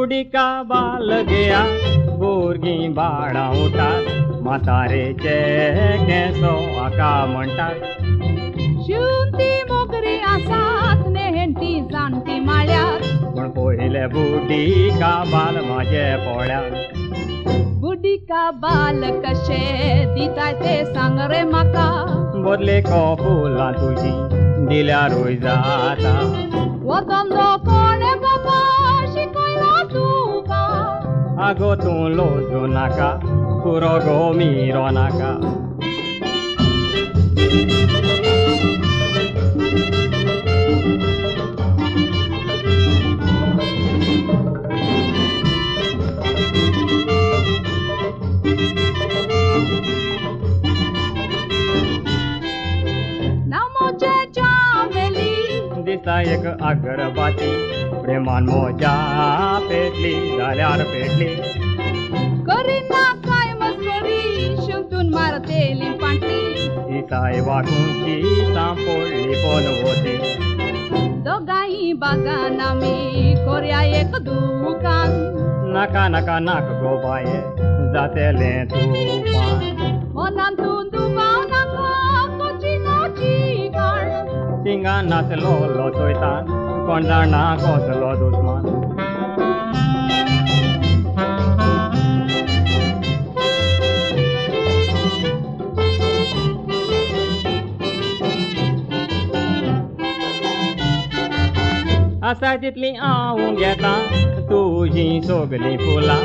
बुडिका बाल गया भुरगीं बाळां उठात म्हातारेचे केंसो आका म्हणटात शिवती मोगरी आसात नेहंटी जाणटी माळ्यात पण पहिले बुडिका बाल म्हाजे पोळ्यात बुडिका बाल कशे दिताय ते सांग रे म्हाका बदले को फुलां तुजीं दिल्यारूय जाता वतंदो कोणे बाबा शिकयलो तुका आगो तूं लोजू नाका पुरो गो मिरो नाका दिसा एक अगरबाती प्रेमान मोजा पेटली जाल्यार पेटली करीना काय मस्करी शिवतून मारतेली पांटली दिसाय वाटूंची सांपोळली पण होते दोगाई बागान आमी कोरया एक दुकान नाका नाका नाक गो बाये जातेलें तुफान मनांतून दुबाव नाका कोचिनाची गाण थिंगा नाचलो लोचयतान कोण जाणा कसलो दुस्मान आसा तितली हांव घेता तुझीं सगलीं फुलां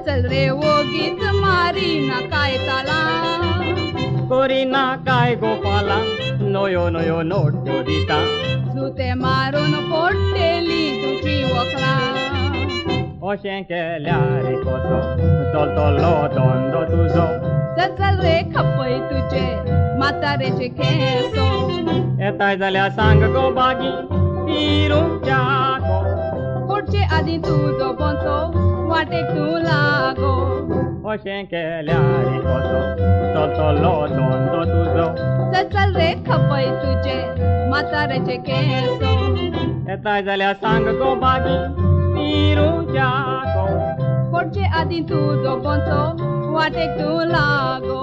चल रे ओगीच मारिना काय ताला करिना काय गोपालां नयो नयो नोट्यो दिता सुते मारून पोट्टेली तुजी वखलां अशें केल्यार कसो चलतलो धंदो तुजो चल रे खपय तुजे म्हातारेचे केंसो येताय जाल्यार सांग गो बागी पिरूच्या गो पोटचे आदी तुजो बोंचो वाटेक तूं लागो अशें केल्यार कसो चलतलो धंदो तुजो चल रे खपय तुजे म्हातारेचे केंसो येताय जाल्यार सांग गो बागी पिरूच्या गो पोटचे आदी तुजो बोंचो वाटेक तूं लागो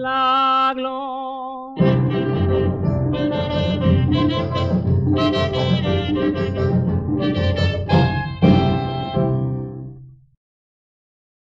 लागलो